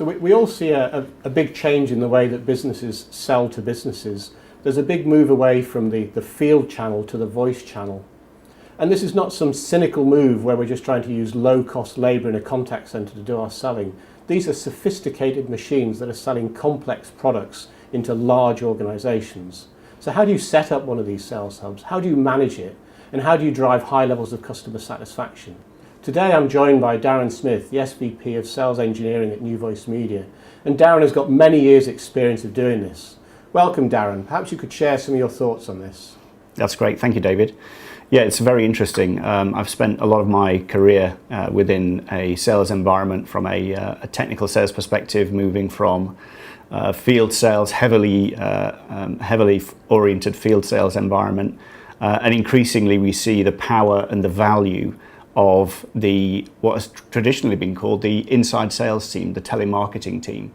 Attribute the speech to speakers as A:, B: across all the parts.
A: So we all see a big change in the way that businesses sell to businesses. There's a big move away from the field channel to the voice channel. And this is not some cynical move where we're just trying to use low-cost labour in a contact centre to do our selling. These are sophisticated machines that are selling complex products into large organisations. So how do you set up one of these sales hubs? How do you manage it? And how do you drive high levels of customer satisfaction? Today I'm joined by Darren Smith, the SVP of Sales Engineering at New Voice Media. And Darren has got many years' experience of doing this. Welcome, Darren. Perhaps you could share some of your thoughts on this.
B: That's great. Thank you, David. Yeah, it's very interesting. I've spent a lot of my career within a sales environment from a technical sales perspective, moving from field sales, heavily oriented field sales environment. And increasingly we see the power and the value of what has traditionally been called the inside sales team, the telemarketing team,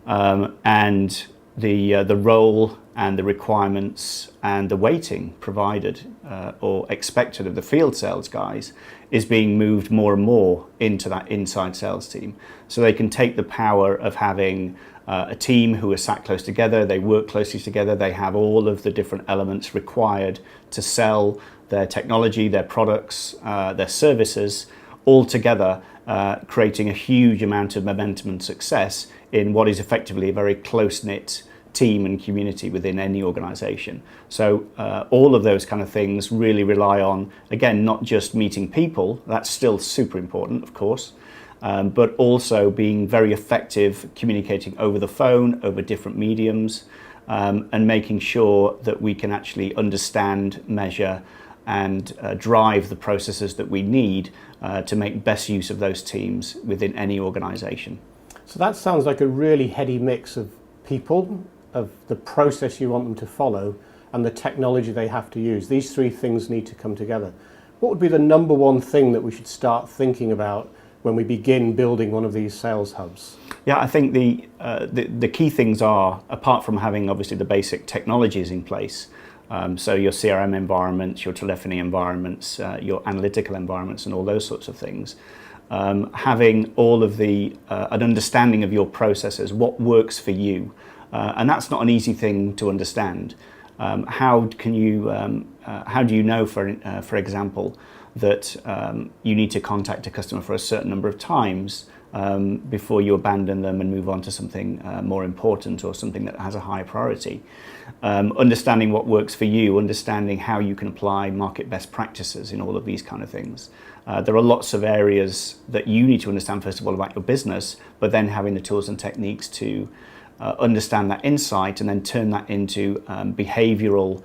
B: and the role and the requirements and the weighting provided or expected of the field sales guys is being moved more and more into that inside sales team. So they can take the power of having a team who are sat close together, they work closely together, they have all of the different elements required to sell their technology, their products, their services, all together, creating a huge amount of momentum and success in what is effectively a very close-knit team and community within any organization. So all of those kind of things really rely on, again, not just meeting people, that's still super important, of course, but also being very effective communicating over the phone, over different mediums, and making sure that we can actually understand, measure, and drive the processes that we need to make best use of those teams within any organization.
A: So that sounds like a really heady mix of people, of the process you want them to follow, and the technology they have to use. These three things need to come together. What would be the number one thing that we should start thinking about when we begin building one of these sales hubs?
B: Yeah, I think the key things are, apart from having obviously the basic technologies in place, so your CRM environments, your telephony environments, your analytical environments, and all those sorts of things. Having all of an understanding of your processes, what works for you, and that's not an easy thing to understand. How do you know, for example, that you need to contact a customer for a certain number of times before you abandon them and move on to something more important or something that has a higher priority? Understanding what works for you, understanding how you can apply market best practices in all of these kind of things. There are lots of areas that you need to understand, first of all, about your business, but then having the tools and techniques to understand that insight and then turn that into behavioral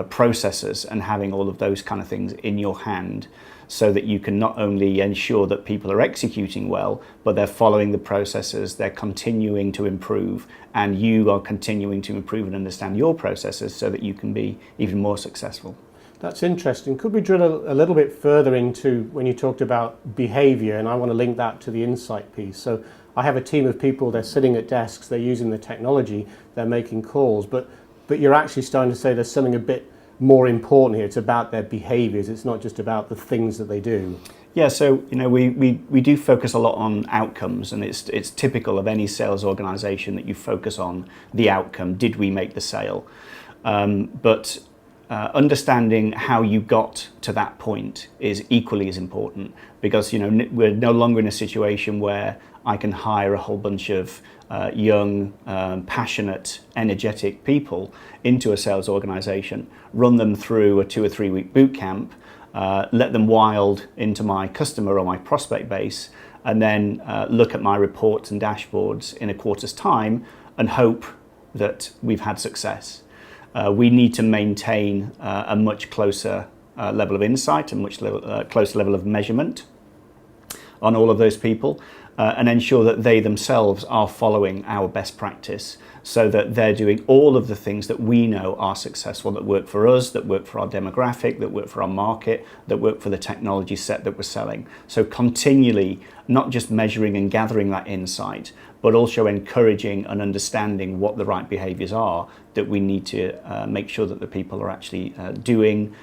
B: processes, and having all of those kind of things in your hand so that you can not only ensure that people are executing well, but they're following the processes, they're continuing to improve, and you are continuing to improve and understand your processes so that you can be even more successful.
A: That's interesting. Could we drill a little bit further into when you talked about behavior, and I want to link that to the insight piece. So I have a team of people, they're sitting at desks, they're using the technology, they're making calls, but you're actually starting to say there's something a bit more important here. It's about their behaviors, it's not just about the things that they do.
B: Yeah, so we do focus a lot on outcomes, and it's typical of any sales organization that you focus on the outcome. Did we make the sale? But understanding how you got to that point is equally as important, because we're no longer in a situation where I can hire a whole bunch of young, passionate, energetic people into a sales organization, run them through a 2 or 3 week boot camp, let them wild into my customer or my prospect base, and then look at my reports and dashboards in a quarter's time and hope that we've had success. We need to maintain a much closer level of insight, a much closer level of measurement on all of those people, and ensure that they themselves are following our best practice, so that they're doing all of the things that we know are successful, that work for us, that work for our demographic, that work for our market, that work for the technology set that we're selling. So continually, not just measuring and gathering that insight, but also encouraging and understanding what the right behaviors are that we need to make sure that the people are actually doing.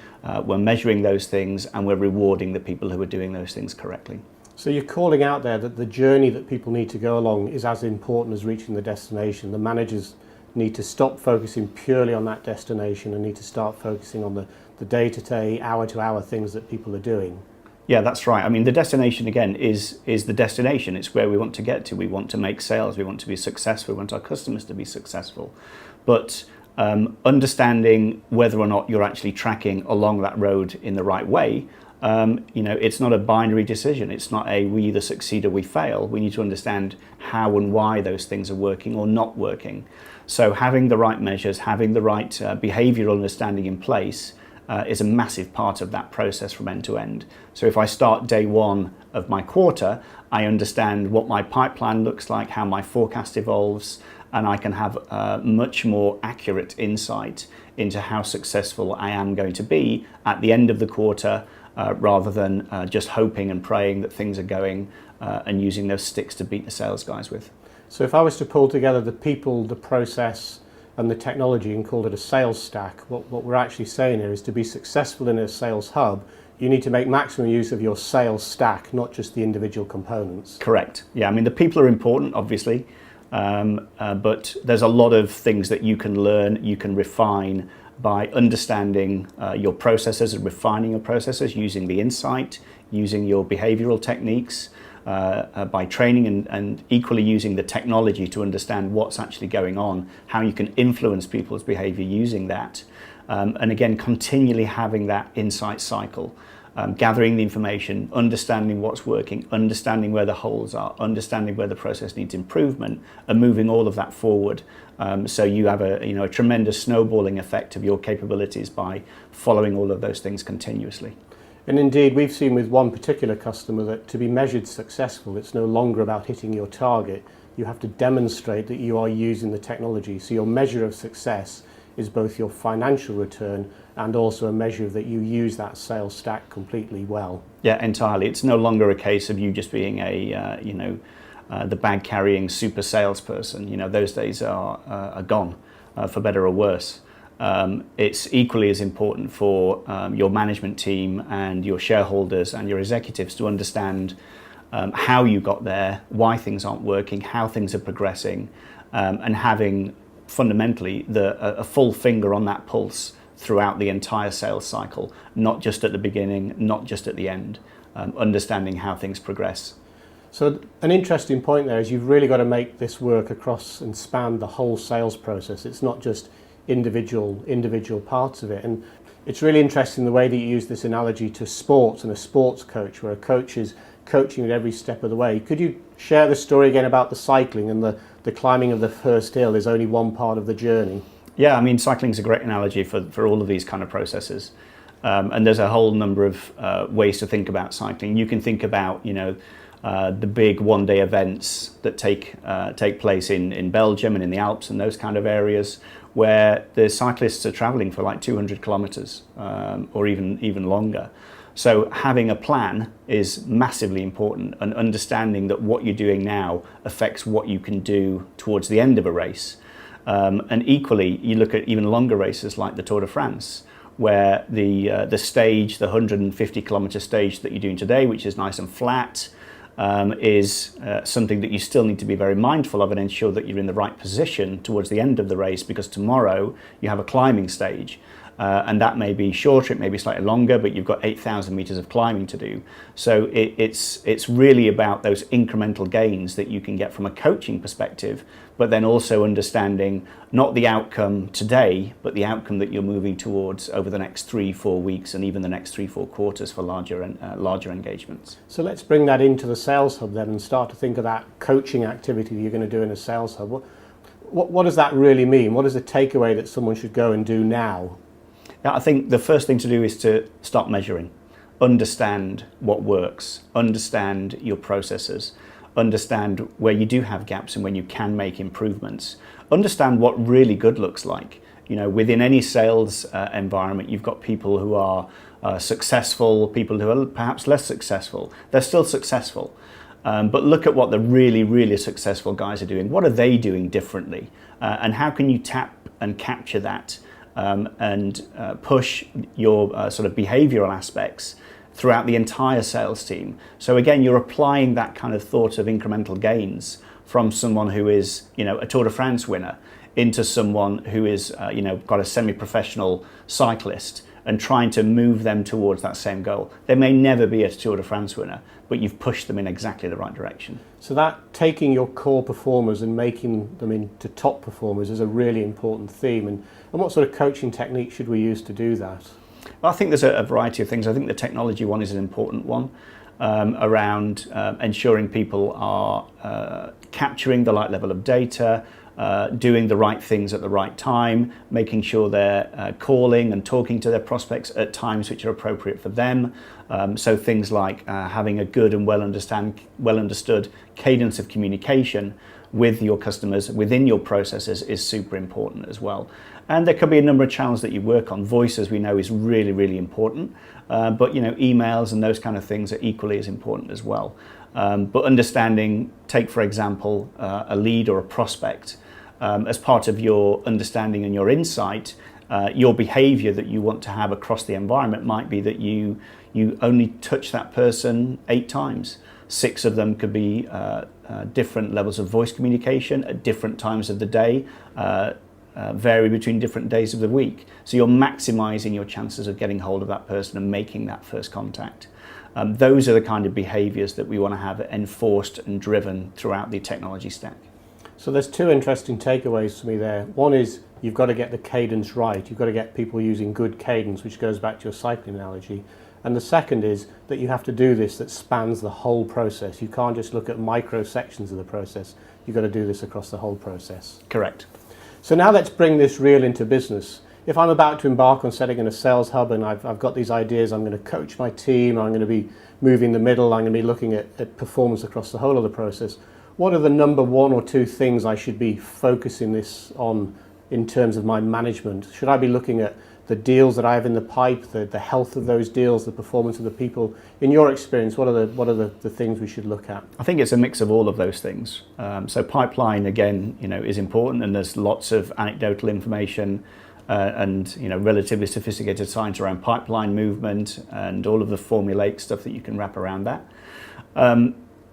B: We're measuring those things, and we're rewarding the people who are doing those things correctly.
A: So you're calling out there that the journey that people need to go along is as important as reaching the destination. The managers need to stop focusing purely on that destination and need to start focusing on the day-to-day, hour-to-hour things that people are doing.
B: Yeah, that's right. I mean, the destination, again, is the destination. It's where we want to get to. We want to make sales. We want to be successful. We want our customers to be successful. But understanding whether or not you're actually tracking along that road in the right way, it's not a binary decision. It's not we either succeed or we fail. We need to understand how and why those things are working or not working. So having the right measures, having the right behavioral understanding in place is a massive part of that process from end to end. So if I start day one of my quarter, I understand what my pipeline looks like, how my forecast evolves, and I can have a much more accurate insight into how successful I am going to be at the end of the quarter, rather than just hoping and praying that things are going and using those sticks to beat the sales guys with.
A: So if I was to pull together the people, the process and the technology and call it a sales stack, what we're actually saying here is to be successful in a sales hub, you need to make maximum use of your sales stack, not just the individual components.
B: Correct. Yeah, I mean, the people are important, obviously, but there's a lot of things that you can learn, you can refine by understanding your processes and refining your processes, using the insight, using your behavioral techniques, by training and equally using the technology to understand what's actually going on, how you can influence people's behavior using that. And again, continually having that insight cycle, gathering the information, understanding what's working, understanding where the holes are, understanding where the process needs improvement, and moving all of that forward. So you have a tremendous snowballing effect of your capabilities by following all of those things continuously.
A: And indeed, we've seen with one particular customer that to be measured successful, it's no longer about hitting your target. You have to demonstrate that you are using the technology. So your measure of success is both your financial return and also a measure that you use that sales stack completely well.
B: Yeah, entirely. It's no longer a case of you just being the bag-carrying super salesperson. Those days are gone, for better or worse. It's equally as important for your management team and your shareholders and your executives to understand how you got there, why things aren't working, how things are progressing, and having fundamentally a full finger on that pulse throughout the entire sales cycle, not just at the beginning, not just at the end, understanding how things progress.
A: So an interesting point there is you've really got to make this work across and span the whole sales process. It's not just individual parts of it. And it's really interesting the way that you use this analogy to sports and a sports coach, where a coach is coaching at every step of the way. Could you share the story again about the cycling and the climbing of the first hill is only one part of the journey?
B: Yeah, I mean, cycling is a great analogy for all of these kind of processes. And there's a whole number of ways to think about cycling. You can think about, the big one-day events that take place in Belgium and in the Alps and those kind of areas, where the cyclists are traveling for like 200 kilometers or even longer. So having a plan is massively important, and understanding that what you're doing now affects what you can do towards the end of a race. And equally, you look at even longer races like the Tour de France, where the stage, the 150 kilometer stage that you're doing today, which is nice and flat, is something that you still need to be very mindful of and ensure that you're in the right position towards the end of the race, because tomorrow you have a climbing stage. And that may be shorter, it may be slightly longer, but you've got 8,000 meters of climbing to do. So it's really about those incremental gains that you can get from a coaching perspective, but then also understanding not the outcome today, but the outcome that you're moving towards over the next 3-4 weeks and even the next 3-4 quarters for larger engagements.
A: So let's bring that into the sales hub then and start to think of that coaching activity that you're going to do in a sales hub. What does that really mean? What is the takeaway that someone should go and do now?
B: I think the first thing to do is to start measuring, understand what works, understand your processes, understand where you do have gaps and when you can make improvements, understand what really good looks like. Within any sales environment, you've got people who are successful, people who are perhaps less successful. They're still successful. But look at what the really, really successful guys are doing. What are they doing differently? And how can you tap and capture that? And push your sort of behavioral aspects throughout the entire sales team. So again, you're applying that kind of thought of incremental gains from someone who is, a Tour de France winner into someone who is, got a semi-professional cyclist, and trying to move them towards that same goal. They may never be a Tour de France winner, but you've pushed them in exactly the right direction.
A: So that taking your core performers and making them into top performers is a really important theme. And what sort of coaching technique should we use to do that?
B: Well, I think there's a variety of things. I think the technology one is an important one, around ensuring people are capturing the right level of data, doing the right things at the right time, making sure they're calling and talking to their prospects at times which are appropriate for them. So things like having a good and well understood cadence of communication with your customers within your processes is super important as well. And there could be a number of channels that you work on. Voice, as we know, is really, really important. But emails and those kind of things are equally as important as well. But understanding, take for example, a lead or a prospect. As part of your understanding and your insight, your behavior that you want to have across the environment might be that you only touch that person 8 times. 6 of them could be different levels of voice communication at different times of the day, vary between different days of the week. So you're maximizing your chances of getting hold of that person and making that first contact. Those are the kind of behaviors that we want to have enforced and driven throughout the technology stack.
A: So there's 2 interesting takeaways for me there. One is you've got to get the cadence right. You've got to get people using good cadence, which goes back to your cycling analogy. And the second is that you have to do this that spans the whole process. You can't just look at micro sections of the process. You've got to do this across the whole process.
B: Correct.
A: So now let's bring this real into business. If I'm about to embark on setting in a sales hub and I've got these ideas, I'm going to coach my team, I'm going to be moving the middle, I'm going to be looking at performance across the whole of the process. What are the number 1 or 2 things I should be focusing this on in terms of my management? Should I be looking at the deals that I have in the pipe, the health of those deals, the performance of the people? In your experience, what are the things we should look at?
B: I think it's a mix of all of those things. So pipeline, again, is important, and there's lots of anecdotal information and relatively sophisticated science around pipeline movement and all of the formulaic stuff that you can wrap around that.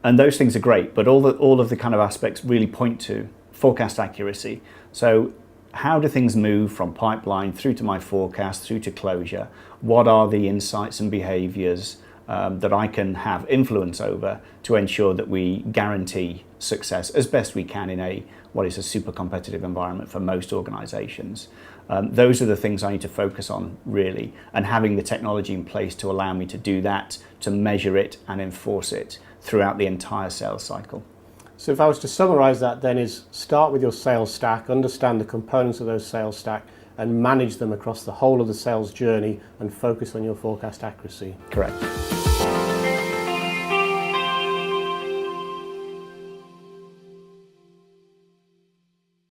B: And those things are great, but all of the kind of aspects really point to forecast accuracy. So how do things move from pipeline through to my forecast, through to closure? What are the insights and behaviors that I can have influence over to ensure that we guarantee success as best we can in what is a super competitive environment for most organizations? Those are the things I need to focus on, really, and having the technology in place to allow me to do that, to measure it and enforce it throughout the entire sales cycle.
A: So if I was to summarize that, then is start with your sales stack, understand the components of those sales stack, and manage them across the whole of the sales journey and focus on your forecast accuracy.
B: Correct.